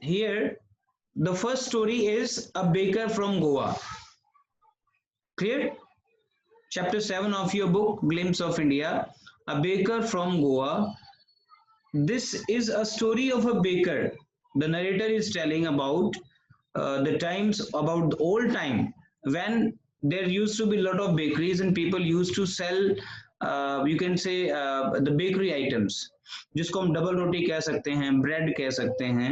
here the first story is a baker from Goa. Clear? Chapter 7 of your book, Glimpse of India, a baker from Goa. This is a story of a baker. The narrator is telling about the times, about the old time when there used to be a lot of bakeries and people used to sell, you can say, the bakery items, जिसको हम double रोटी कह सकते हैं, bread कह सकते हैं.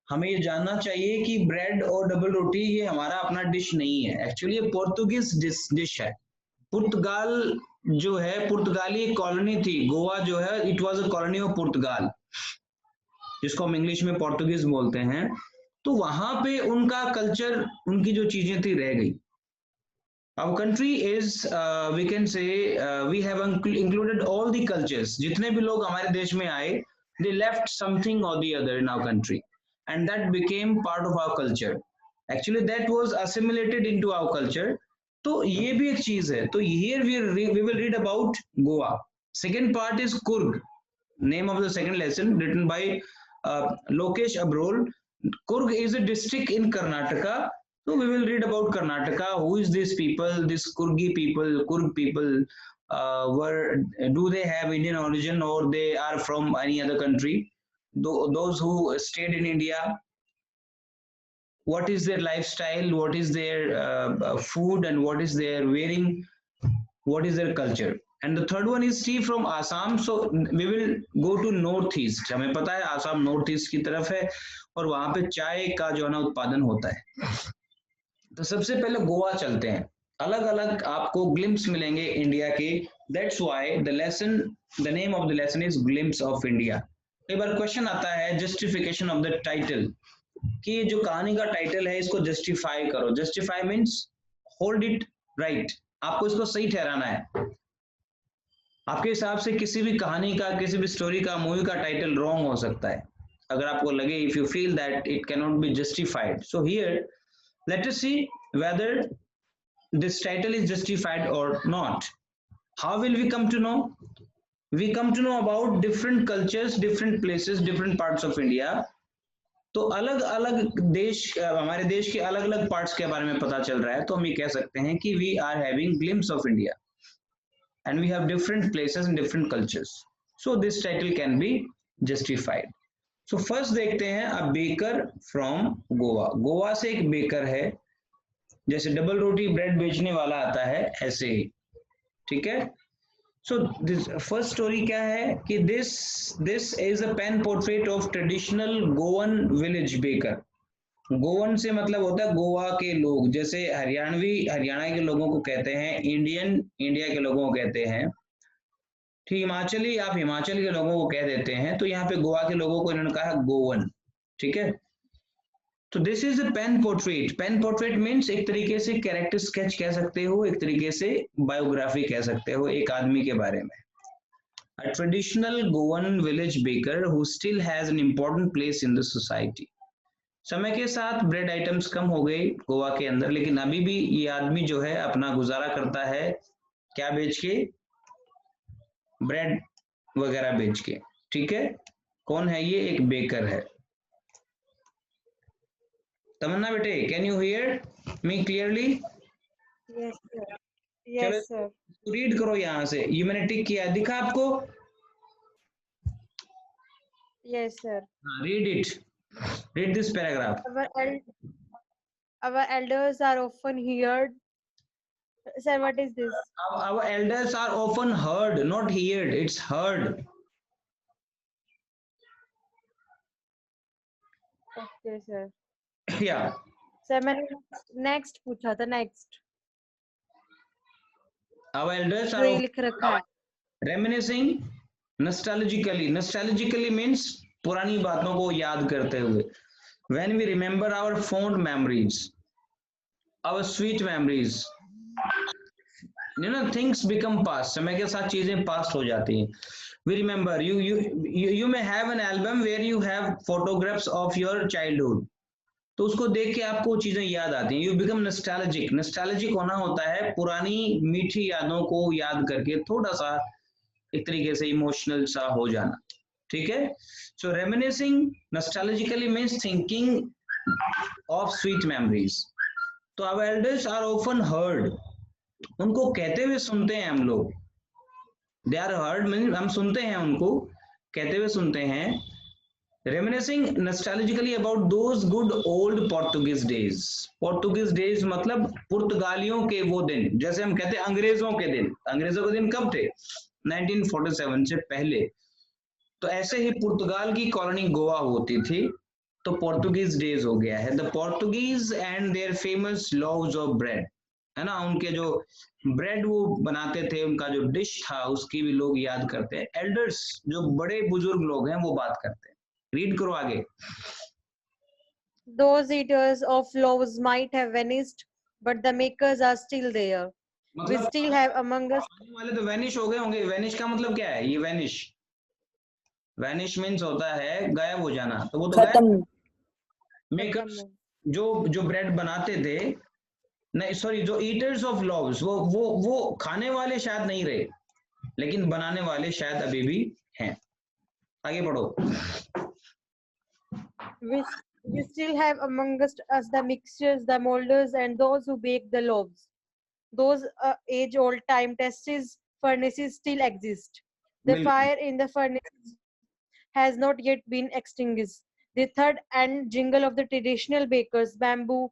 हमें ये जानना चाहिए कि ब्रेड और डबल रोटी ये हमारा अपना डिश नहीं है, एक्चुअली ये पोर्तुगीज डिश है. पुर्तगाल जो है, पुर्तगाली एक कॉलोनी थी. गोवा जो है, it was a colony of Portugal, जिसको हम इंग्लिश में पोर्तुगीज बोलते हैं. तो वहां पे उनका कल्चर, उनकी जो चीजें थी, रह गई. Our country is, we can say, we have included all the cultures. जितने भी लोग हमारे देश में आए, they left something or the other in our country, and that became part of our culture. Actually, that was assimilated into our culture. तो ये भी एक चीज है. तो here we will read about Goa. Second part is Kurg. Name of the second lesson written by Lokesh Abrol. Kurg is a district in Karnataka. So we will read about Karnataka. Who is these people? This Kurgi people, Kurg people. Do they have Indian origin or they are from any other country? Those who stayed in India. What is their lifestyle? What is their food and what is their wearing? What is their culture? And the third one is tea from Assam. So we will go to northeast. हमें पता है Assam north east की तरफ है और वहां पे चाय का जो है ना उत्पादन होता है. तो सबसे पहले गोवा चलते हैं. अलग अलग आपको ग्लिम्स मिलेंगे इंडिया के. That's why the lesson, the name of the lesson is glimpse of India. कई बार क्वेश्चन आता है जस्टिफिकेशन ऑफ द टाइटल, कि जो कहानी का टाइटल है इसको जस्टिफाई करो. Justify means hold it right. आपको इसको सही ठहराना है. आपके हिसाब से किसी भी कहानी का, किसी भी स्टोरी का, मूवी का टाइटल रॉन्ग हो सकता है. अगर आपको लगे, if you feel that it can not be justified. So here let us see whether this title is justified or not. How will we come to know? We come to know about different cultures, different places, different parts of India. तो अलग अलग देश, हमारे देश के अलग अलग parts के बारे में पता चल रहा है. तो हम ये कह सकते हैं कि we are having glimpse of India and we have different places and different cultures. So this title can be justified. So first देखते हैं a baker from Goa. Goa से एक बेकर है, जैसे डबल रोटी ब्रेड बेचने वाला आता है ऐसे ही. ठीक है. सो दिस फर्स्ट स्टोरी क्या है कि this is a pen portrait of traditional Goan village baker. Goan से मतलब होता है गोवा के लोग. जैसे हरियाणा के लोगों को कहते हैं इंडियन, इंडिया के लोगों को कहते हैं ठीक, हिमाचली आप हिमाचल के लोगों को कह देते हैं. तो यहाँ पे गोवा के लोगों को इन्होंने कहा गोवन. ठीक है. तो this is a pen portrait. Pen portrait means एक तरीके से कैरेक्टर स्केच कह सकते हो, एक तरीके से बायोग्राफी कह सकते हो एक आदमी के बारे में. A traditional Goan village baker who still has an important place in the society. समय के साथ ब्रेड आइटम्स कम हो गए गोवा के अंदर, लेकिन अभी भी ये आदमी जो है अपना गुजारा करता है क्या बेच के, ब्रेड वगैरह बेच के. ठीक है. कौन है ये? एक बेकर है. तमन्ना बेटे, can you hear me clearly? Yes sir. Yes sir. Read करो यहाँ से. ये मैंने टिक किया, दिखा आपको? Yes sir. Read it. Read this paragraph. Our elders are often heard. Sir, what is this? Our elders are often heard, not heard. It's heard. Okay sir. Yeah. Sir मैंने next पूछा था. नेक्स्ट Our elders जो ये are लिख रखा है. reminiscing nostalgically. Nostalgically means पुरानी बातों को याद करते हुए. When we remember our fond memories, our sweet memories, you know, things become past. समय के साथ चीजें past हो जाती हैं. We remember, you may have an album where you have photographs of your childhood. तो उसको देख के आपको चीजें याद आती हैं. You become nostalgic. Nostalgic होना होता है पुरानी मीठी यादों को याद करके थोड़ा सा एक तरीके से इमोशनल सा हो जाना. ठीक है. So reminiscing nostalgically means thinking of sweet memories. तो our elders are often heard, उनको कहते हुए सुनते हैं हम लोग. दे आर हर्ड मीन हम सुनते हैं उनको कहते हुए सुनते हैं. Reminiscing नॉस्टैल्जिकली about those good old Portuguese days. Portuguese days मतलब पुर्तगालियों के वो दिन, जैसे हम कहते हैं अंग्रेजों के दिन. अंग्रेजों के दिन कब थे? 1947 से पहले. तो ऐसे ही पुर्तगाल की कॉलोनी गोवा होती थी, तो पोर्टुगीज डेज हो गया है. The Portuguese and their famous loaves of bread, है ना, उनके जो ब्रेड वो बनाते थे, उनका जो डिश था उसकी भी लोग याद करते हैं. एल्डर्स जो बड़े बुजुर्ग लोग हैं वो बात करते हैं. रीड करो आगे. Those eaters of loaves might have vanished, but the makers are still there. We मतलब still have among us. आने वाले तो वैनिश हो गए होंगे. वैनिश का मतलब क्या है? ये वैनिश, वैनिश मीन्स होता है गायब हो जाना. तो वो तो खत्म. मेकर्स जो जो ब्रेड बनाते थे, नहीं सॉरी, जो ईटर्स ऑफ लॉव्स, वो खाने वाले शायद नहीं रहे, लेकिन बनाने वाले शायद अभी भी हैं. आगे पढ़ो. We still have amongst us the mixtures, the molders, and those who bake the loaves. Those age-old time-tested furnaces still exist. The बिल्कुल. fire in the furnaces has not yet been extinguished. The thud and jingle of the traditional baker's bamboo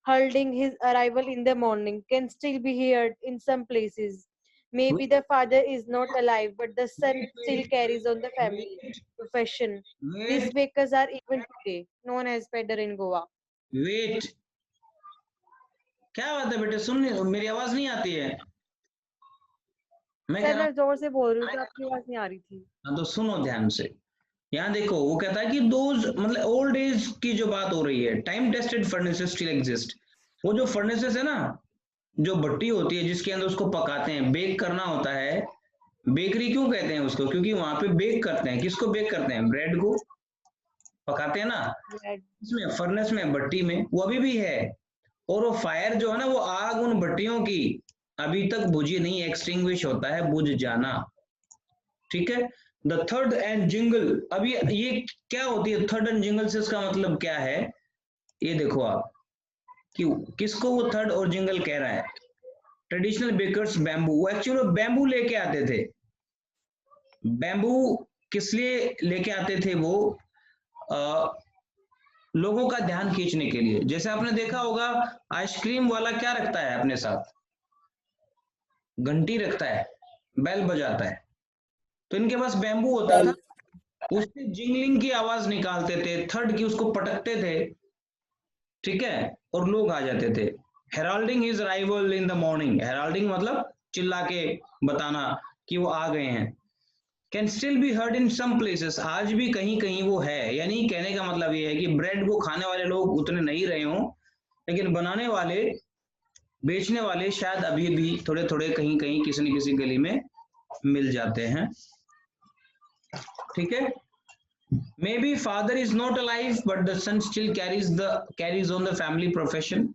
heralding his arrival in the morning can still be heard in some places. Maybe the father is not alive, but the son still carries on the family profession. These wait bakers are even today known as pedder in Goa. Wait, क्या बात है बेटे? सुन, मेरी आवाज नहीं आती है? मैं कह सर रहा मैं जोर से बोल रही हूँ तो आपकी आवाज नहीं आ रही थी. हूँ, तो सुनो ध्यान से. यहाँ देखो वो कहता है कि दोज मतलब ओल्ड एज की जो बात हो रही है, time tested furnaces still exist. वो जो फर्नेसेस है ना, जो भट्टी होती है जिसके अंदर उसको पकाते हैं, बेक करना होता है. बेकरी क्यों कहते हैं उसको? क्योंकि वहां पे बेक करते हैं. किसको बेक करते हैं? ब्रेड को पकाते हैं ना, इसमें फर्नेस में, भट्टी में. वो अभी भी है. और वो फायर जो है ना, वो आग उन भट्टियों की अभी तक बुझी नहीं, एक्सटिंग्विश होता है, बुझ जाना. ठीक है. The third and jingle. अब ये क्या होती है थर्ड एंड जिंगल से? इसका मतलब क्या है? ये देखो आप कि किसको वो थर्ड और जिंगल कह रहा है. Traditional bakers bamboo. वो एक्चुअली बैम्बू लेके आते थे. बैम्बू किस लिए लेके आते थे? वो लोगों का ध्यान खींचने के लिए. जैसे आपने देखा होगा आइसक्रीम वाला क्या रखता है अपने साथ? घंटी रखता है, बेल बजाता है. तो इनके पास बैम्बू होता था, उससे जिंगलिंग की आवाज निकालते थे, थर्ड की उसको पटकते थे. ठीक है. और लोग आ जाते थे. Heralding his arrival in the morning. Heralding मतलब चिल्ला के बताना कि वो आ गए हैं. Can still be heard in some places. आज भी कहीं कहीं वो है. यानी कहने का मतलब ये है कि ब्रेड को खाने वाले लोग उतने नहीं रहे हों, लेकिन बनाने वाले, बेचने वाले शायद अभी भी थोड़े थोड़े कहीं कहीं किसी न किसी गली में मिल जाते हैं. ठीक है. Maybe father is not alive but the son still carries on the family profession.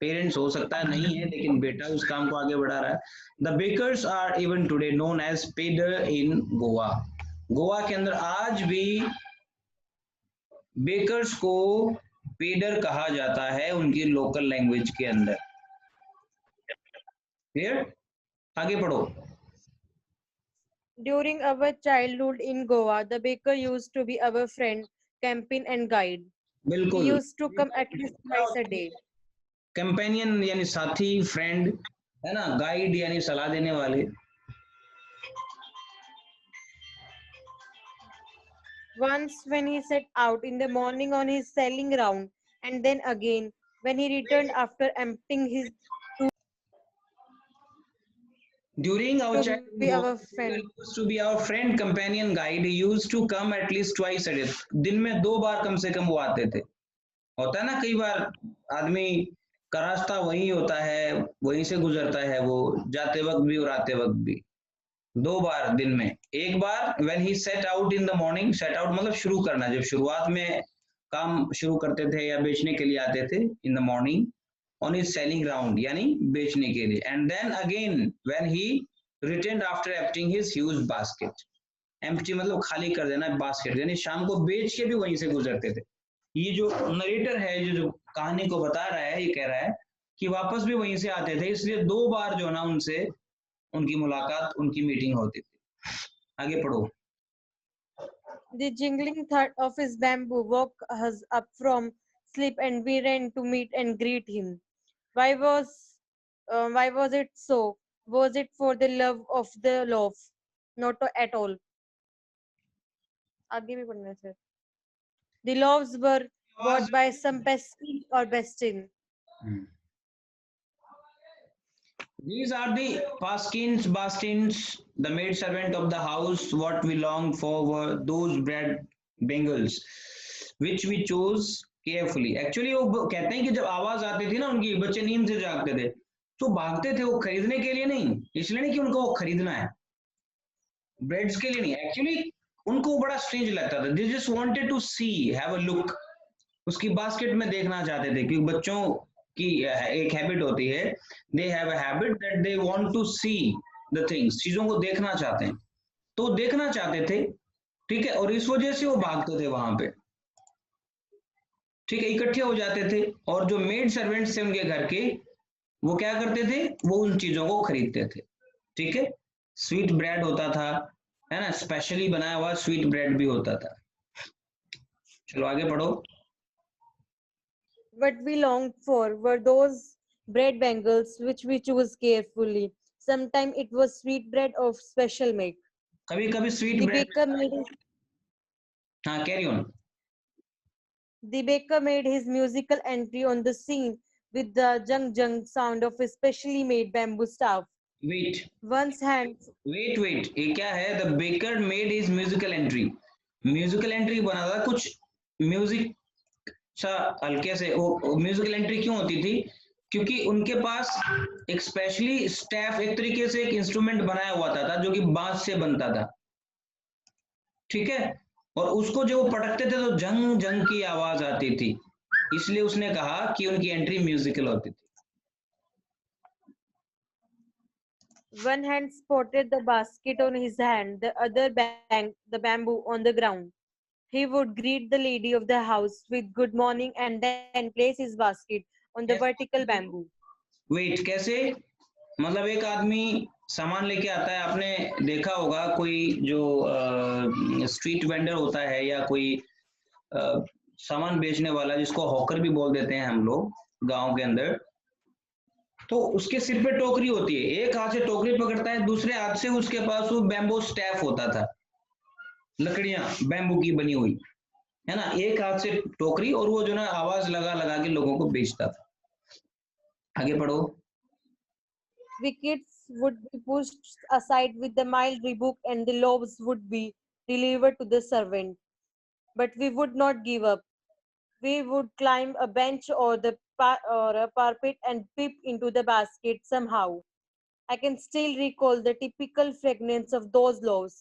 Parents हो सकता है नहीं है, लेकिन बेटा उस काम को आगे बढ़ा रहा है. The bakers are even today known as पेडर इन गोवा. गोवा के अंदर आज भी बेकर्स को पेडर कहा जाता है उनकी लोकल लैंग्वेज के अंदर. क्लियर? आगे पढ़ो. During our childhood in Goa, the baker used to be our friend, companion, and guide. He बिल्कुल. used to come at least twice a day. Companion यानी साथी, फ्रेंड है ना, गाइड यानी सलाह देने वाले. Once, when he set out in the morning on his sailing round, and then again when he returned after emptying his During our to childhood, be our Goa friend. used to be our friend, companion, guide. He used to come at least twice a day. दिन में 2 बार कम से कम वो आते थे. होता है ना कई बार आदमी का रास्ता वही होता है, वहीं से गुजरता है वो, जाते वक्त भी और आते वक्त भी. 2 बार दिन में. एक बार when he set out in the morning. set out मतलब शुरू करना, जब शुरुआत में काम शुरू करते थे या बेचने के लिए आते थे. in the morning on his selling ground यानी बेचने के लिए. and then again when he returned after emptying his huge basket. Empty मतलब खाली कर देना बास्केट, यानी शाम को बेच के भी वहीं से गुजरते थे। ये जो नरेटर है, जो कहानी को बता रहा है, ये कह रहा है कि वापस भी वहीं से आते थे, इसलिए 2 बार जो ना उनसे उनकी मुलाकात, उनकी मीटिंग होती थी। आगे पढ़ो। The jingling thud of his bamboo woke us up from sleep, and we ran to meet and greet him. Why was it so? Was it for the love of the loaf? Not at all. आगे भी पढ़ना है sir. The loaves were bought by some pesky or bestin. These are the Paskins, Bastins, the maid servant of the house. What we longed for were those bread bangles, which we chose carefully. Actually, वो कहते हैं कि जब आवाज आती थी ना उनकी, बच्चे नींद से जागते थे, तो भागते थे वो खरीदने के लिए नहीं, इसलिए नहीं कि उनको वो खरीदना है, ब्रेड्स के लिए नहीं, एक्चुअली उनको बड़ा स्ट्रेंज लगता था। They just wanted to see, have a look, उसकी बास्केट में देखना चाहते थे, क्योंकि बच्चों की एक हैबिट होती है, they have a habit that they want to see the things, चीजों को देखना चाहते हैं, तो देखना चाहते थे, ठीक है, और इस वजह से वो भागते थे वहां पे, ठीक है, इकट्ठे हो जाते थे, और जो मेड सर्वेंट्स थे उनके घर के, वो क्या करते थे, वो उन चीजों को खरीदते थे, ठीक है। स्वीट ब्रेड होता था, है ना, स्पेशली बनाया हुआ स्वीट ब्रेड भी होता था। चलो आगे पढ़ो। What we longed for were those bread bangles which we chose carefully. Sometimes it was sweet bread of special make. कभी कभी sweet The bread, baker made हाँ carry on. the baker made his musical entry on the scene with the jung jung sound of a specially made bamboo staff. Wait One's hand wait, ये क्या है, the baker made his musical entry, musical entry बना था कुछ music सा हल्के से, वो म्यूजिकल एंट्री क्यों होती थी, क्योंकि उनके पास एक स्पेशली स्टैफ, एक तरीके से एक इंस्ट्रूमेंट बनाया हुआ था जो कि बांस से बनता था, ठीक है, और उसको जो वो पटकते थे तो जंग जंग की आवाज आती थी, इसलिए उसने कहा कि उनकी एंट्री म्यूजिकल होती थी। one hand supported the basket on his hand, the other banged the bamboo on the ground. He would greet the lady of the house with good morning and then place his basket on the vertical bamboo. Wait कैसे, मतलब एक आदमी सामान लेके आता है, आपने देखा होगा कोई जो स्ट्रीट वेंडर होता है, या कोई सामान बेचने वाला, जिसको हॉकर भी बोल देते हैं हम लोग गांव के अंदर, तो उसके सिर पे टोकरी होती है, एक हाथ से टोकरी पकड़ता है, दूसरे हाथ से उसके पास वो बैम्बो स्टैफ होता था, लकड़ियां बैम्बू की बनी हुई, है ना, एक हाथ से टोकरी, और वो जो ना आवाज लगा लगा के लोगों को बेचता था। आगे पढ़ो। Wickets would be pushed aside with the mild rebuke and the loaves would be delivered to the servant. But we would not give up. We would climb a bench or or a parapet and peep into the basket somehow. I can still recall the typical fragrance of those loaves.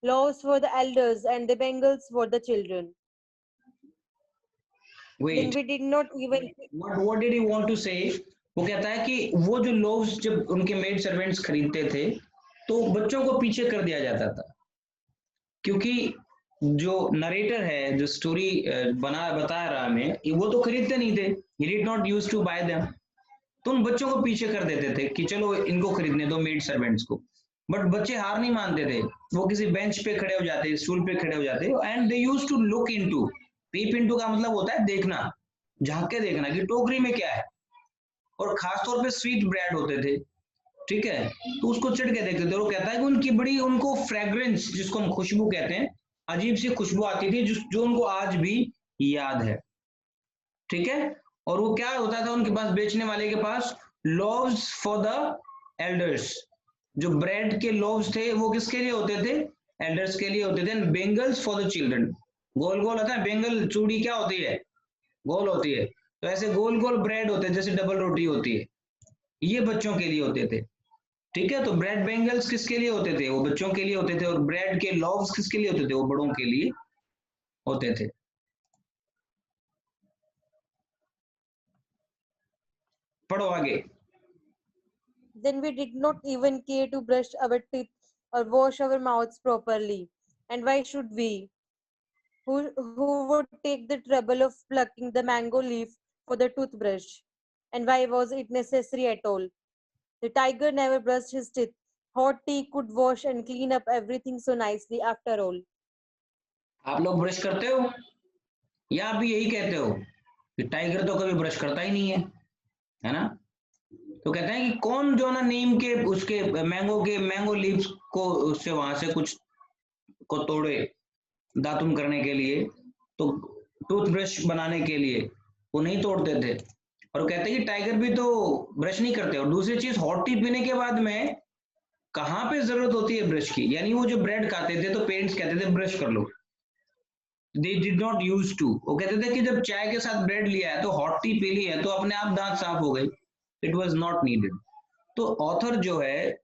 Loaves for the elders and the bangles for the children. Then wait, we did not even what did you want to say, वो कहता है कि वो जो लोग जब उनके made servants खरीदते थे, तो बच्चों को पीछे कर दिया जाता था, क्योंकि जो नरेटर है, जो स्टोरी बता रहा हमें, वो तो खरीदते नहीं थे, he did not use to buy them, तो उन बच्चों को पीछे कर देते थे कि चलो इनको खरीदने दो, मेड सर्वेंट्स को, बट बच्चे हार नहीं मानते थे, वो किसी बेंच पे खड़े हो जाते, स्टूल पे खड़े हो जाते, and they use to look into, peep into का मतलब होता है देखना, झांक के देखना कि टोकरी में क्या है, और खासतौर पे स्वीट ब्रेड होते थे, ठीक है, तो उसको चिढ़ के देखते थे, वो कहता है कि उनकी बड़ी, उनको फ्रेग्रेंस, जिसको हम खुशबू कहते हैं, अजीब सी खुशबू आती थी, जो उनको आज भी याद है, ठीक है, और वो क्या होता था उनके पास, बेचने वाले के पास, लोव्स फॉर द एल्डर्स, जो ब्रेड के लोव्स थे वो किसके लिए होते थे, एल्डर्स के लिए होते थे, बेंगल्स फॉर द चिल्ड्रन, गोल गोल होता है बेंगल, चूड़ी क्या होती है, गोल होती है, तो ऐसे गोल गोल ब्रेड होते हैं, जैसे डबल रोटी होती है, ये बच्चों के लिए होते थे, ठीक है, तो ब्रेड बेंगल्स किसके लिए होते थे, वो बच्चों के लिए होते थे, और ब्रेड के लॉव्स किसके लिए होते थे, वो बड़ों के लिए होते थे। पढ़ो आगे। then we did not even care to brush our teeth or wash our mouths properly. And why should we? Who would take the trouble of plucking the mango leaf for the toothbrush? And why was it necessary at all? The tiger never brushed his teeth. Hot tea could wash and clean up everything so nicely after all. आप लोग brush करते हो या आप भी यही कहते हो कि टाइगर तो कभी ब्रश करता ही नहीं है ना? तो कहते हैं कि कौन जो ना नीम के उसके मैंगो लीव्स को उससे वहां से कुछ को तोड़े दातुन करने के लिए, तो टूथब्रश बनाने के लिए वो नहीं तोड़ते थे। और वो कहते हैं कि टाइगर भी तो ब्रश नहीं करते। और दूसरी चीज, हॉट टी पीने के बाद में कहाँ पे जरूरत होती है ब्रश की? यानी वो जो ब्रेड खाते थे तो पेरेंट्स कहते थे ब्रश कर लो, they did not use to. वो कहते थे कि जब चाय के साथ ब्रेड लिया है तो हॉट टी पी ली है तो अपने आप दांत साफ हो गए, इट वाज नॉट नीडेड। तो ऑथर जो है,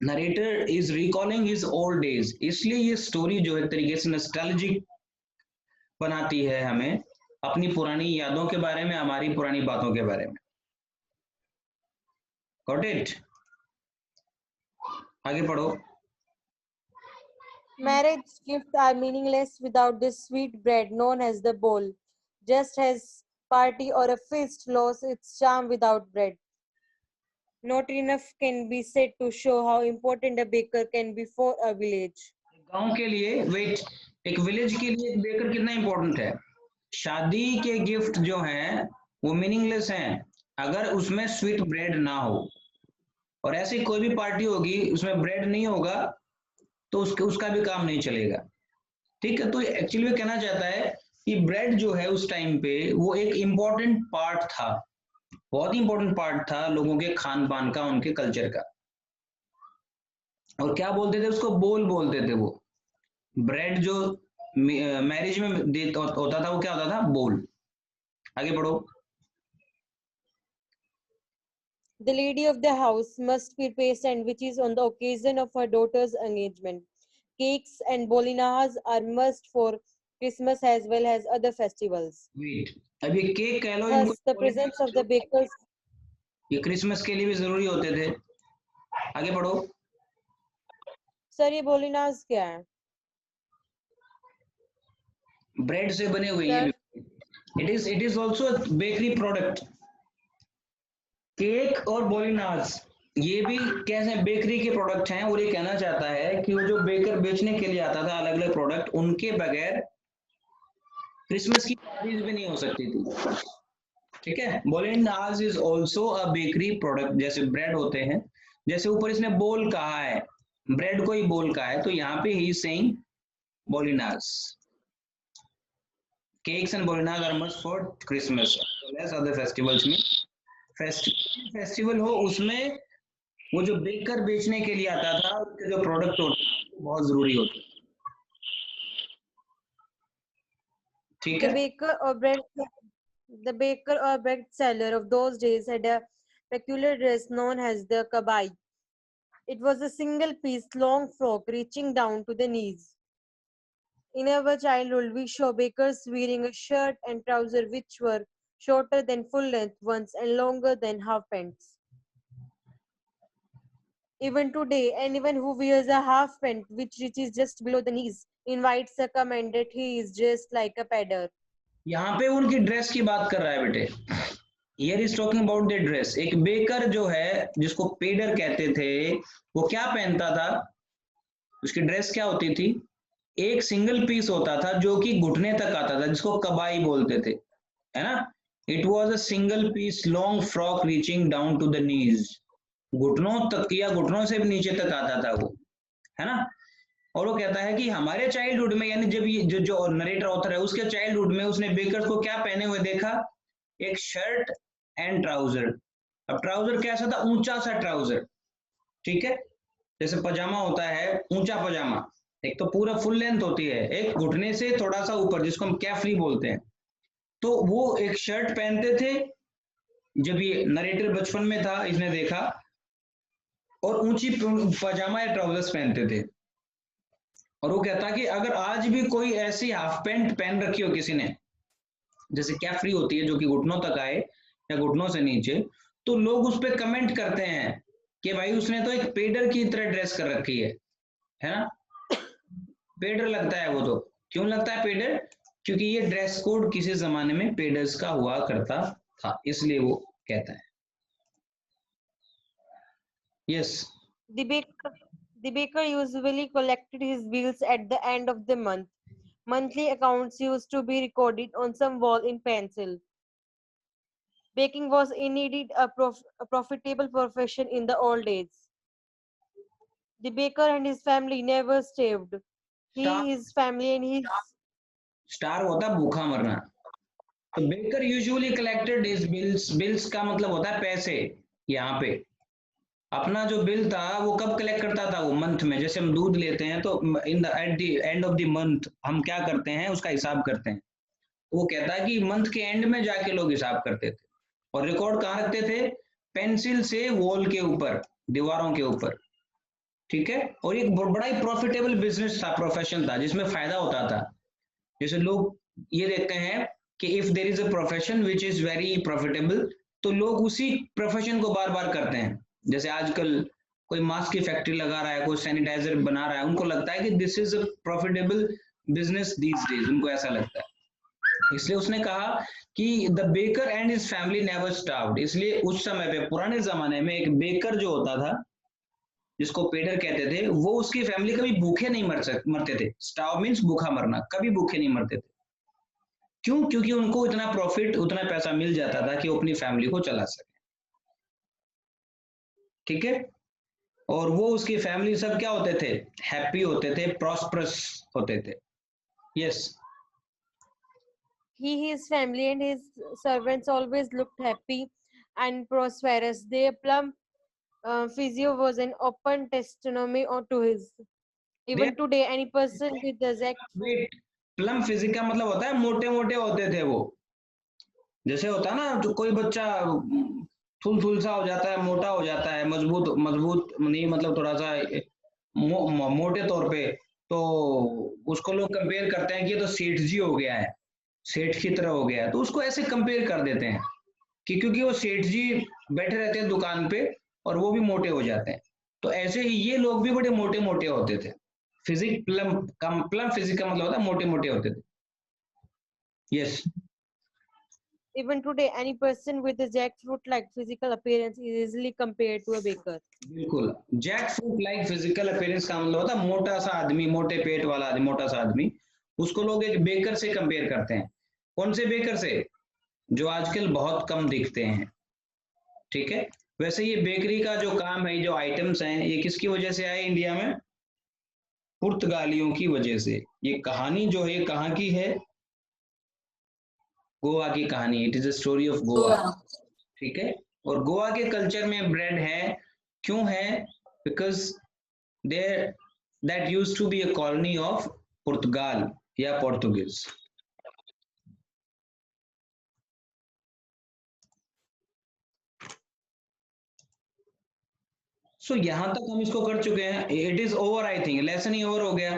narrator is recalling his old days, इसलिए ये स्टोरी जो है एक तरीके से नॉस्टैल्जिक बनाती है हमें अपनी पुरानी यादों के बारे में, हमारी पुरानी बातों के बारे में। Got it? आगे पढ़ो। Marriage gifts are meaningless without this sweet bread known as the bowl, just as party or a feast lost its charm without bread. Not enough can be said to show how important a baker can be for a village. गांव के लिए, wait, एक village के लिए एक baker कितना important है? शादी के गिफ्ट जो हैं वो मीनिंगलेस हैं अगर उसमें स्वीट ब्रेड ना हो। और ऐसी कोई भी पार्टी होगी उसमें ब्रेड नहीं होगा तो उसका भी काम नहीं चलेगा। ठीक है, तो एक्चुअली वो कहना चाहता है कि ब्रेड जो है उस टाइम पे वो एक इम्पोर्टेंट पार्ट था, बहुत ही इंपॉर्टेंट पार्ट था लोगों के खान पान का, उनके कल्चर का। और क्या बोलते थे उसको? बोल बोलते थे वो। ब्रेड जो मैरिज में होता था वो क्या होता था? बोल। आगे बढ़ो। The lady of the house must prepare sandwiches on the occasion of her daughter's engagement. Cakes and bolinas are must for Christmas as well as other festivals. Wait, अब ये केक कह लो, इनको Thus, the presence of the bakers. ये Christmas के लिए भी जरूरी होते थे। आगे बढ़ो। सर ये bolinas क्या है? ब्रेड से बने हुए ये it is also bakery product. Cake और बोलिनाज ये भी कैसे बेकरी के प्रोडक्ट हैं। और ये कहना चाहता है कि वो जो बेकर बेचने के लिए आता था अलग अलग प्रोडक्ट, उनके बगैर क्रिसमस की पार्टीज भी नहीं हो सकती थी। ठीक है, बोलिनाज is also a bakery product. जैसे ब्रेड होते हैं, जैसे ऊपर इसने बोल कहा है, ब्रेड को ही बोल कहा है, तो यहाँ पे ही सेइंग बोलिनाज। केक्स एंड बोलिनाज are must for Christmas as other festivals में। फेस्टिवल हो उसमें वो जो बेकर बेचने के लिए आता था उसके जो प्रोडक्ट होते बहुत जरूरी होते। ठीक The है, baker or bread seller of those days had a peculiar dress known as the kabai. It was a single piece long frock reaching down to the knees. In our childhood, we saw bakers wearing a shirt and trousers which were shorter than full length ones and longer than half pants. Even today, anyone who wears a half pant which reaches just below the knees invites a comment that he is dressed like a pedder. यहाँ पे उनकी dress की बात कर रहा है बेटे। Here is talking about the dress. एक बेकर जो है जिसको पेडर कहते थे, वो क्या पहनता था? उसकी ड्रेस क्या होती थी? एक सिंगल पीस होता था जो कि घुटने तक आता था, जिसको कबाई बोलते थे, है ना? It was a single piece long frock reaching down to the knees. घुटनों तक या घुटनों से भी नीचे तक आता था वो, है ना? और वो कहता है कि हमारे चाइल्डहुड में, यानी जब ये जो नरेटर ऑथर है उसके चाइल्डहुड में उसने बेकर्स को क्या पहने हुए देखा? एक शर्ट एंड ट्राउजर। अब ट्राउजर कैसा था? ऊंचा सा ट्राउजर। ठीक है, जैसे पजामा होता है ऊंचा पजामा, एक तो पूरा फुल लेंथ होती है, एक घुटने से थोड़ा सा ऊपर जिसको हम कैफ्री बोलते हैं। तो वो एक शर्ट पहनते थे जब ये नरेटर बचपन में था, इसने देखा, और ऊंची पजामा या ट्राउजर्स पहनते थे। और वो कहता कि अगर आज भी कोई ऐसी हाफ पैंट पहन रखी हो किसी ने, जैसे कैफ्री होती है जो कि घुटनों तक आए या घुटनों से नीचे, तो लोग उस पर कमेंट करते हैं कि भाई उसने तो एक पेडर की तरह ड्रेस कर रखी है ना? पेडर लगता है वो तो। क्यों लगता है पेडर? क्योंकि ये ड्रेस कोड किसी जमाने में पेडर्स का हुआ करता था, इसलिए वो कहता है। Yes. The baker, the baker usually collected his bills at the end of the month. Monthly accounts used to be recorded on some wall in pencil. Baking was indeed a profitable profession in the old days. The baker and his family never starved. Star, His family and his star होता है भूखा मरना। तो baker usually collected his bills, bills का मतलब होता है पैसे। यहाँ पे अपना जो बिल था वो कब कलेक्ट करता था? वो मंथ में। जैसे हम दूध लेते हैं तो in the at the end of the month हम क्या करते हैं, उसका हिसाब करते हैं। वो कहता है कि मंथ के एंड में जाके लोग हिसाब करते थे। और रिकॉर्ड कहाँ रखते थे? पेंसिल से वॉल के ऊपर, दीवारों के ऊपर। ठीक है। और एक बड़ा ही प्रॉफिटेबल बिजनेस था, प्रोफेशन था, जिसमें फायदा होता था। जैसे लोग ये देखते हैं कि if there is a profession which is very profitable, तो लोग उसी प्रोफेशन को बार बार करते हैं। जैसे आजकल कोई मास्क की फैक्ट्री लगा रहा है, कोई सैनिटाइजर बना रहा है, उनको लगता है कि this is a profitable business these days, उनको ऐसा लगता है। इसलिए उसने कहा कि the baker and his family never starved. इसलिए उस समय पे, पुराने जमाने में, एक बेकर जो होता था, जिसको पेडर कहते थे, वो उसकी फैमिली कभी भूखे नहीं मरते थे। स्टार्व मीन्स भूखा मरना, कभी भूखे नहीं मरते थे। क्यों? क्योंकि उनको इतना प्रॉफिट, उतना पैसा मिल जाता था कि वो अपनी फैमिली को चला सके। ठीक है। और वो उसकी फैमिली सब क्या होते थे? हैप्पी होते थे, प्रॉस्परस होते थे। Yes. he, his family, and his servants always looked happy and prosperous. Their plump physio was an open testimony to his. They Even today, any person with the exact wait, plum physique का मतलब होता है मोटे मोटे होते थे वो। जैसे होता है ना, जो कोई बच्चा थुल थुल सा हो जाता है, मोटा हो जाता है, मजबूत मजबूत नहीं, मतलब थोड़ा सा मोटे तौर पे, तो उसको लोग कंपेयर करते हैं कि ये तो सेठ जी हो गया है, सेठ की तरह हो गया है। तो उसको ऐसे कंपेयर कर देते हैं कि क्योंकि वो सेठ जी बैठे रहते हैं दुकान पे और वो भी मोटे हो जाते हैं, तो ऐसे ही ये लोग भी बड़े मोटे मोटे होते थे। फिजिक प्लम का, प्लम फिजिक का मतलब होता है मोटे मोटे होते थे। Yes. even today, any person with a jackfruit-like physical appearance is easily compared to a baker. बिल्कुल। Jackfruit like physical appearance का मतलब होता है मोटा सा आदमी, मोटे पेट वाला आदमी, मोटा सा आदमी। उसको लोग एक बेकर से कंपेयर करते हैं। कौन से बेकर से? जो आजकल बहुत कम दिखते हैं। ठीक है। वैसे ये बेकरी का जो काम है, जो आइटम्स हैं, ये किसकी वजह से आए इंडिया में? पुर्तगालियों की वजह से। ये कहानी जो है कहाँ की है? गोवा की कहानी। It is a story of Goa. ठीक है। और गोवा के कल्चर में ब्रेड है। क्यों है? Because there that used to be a colony of Portugal या Portuguese। सो यहां तक हम इसको कर चुके हैं। It is over, I think lesson he over हो गया।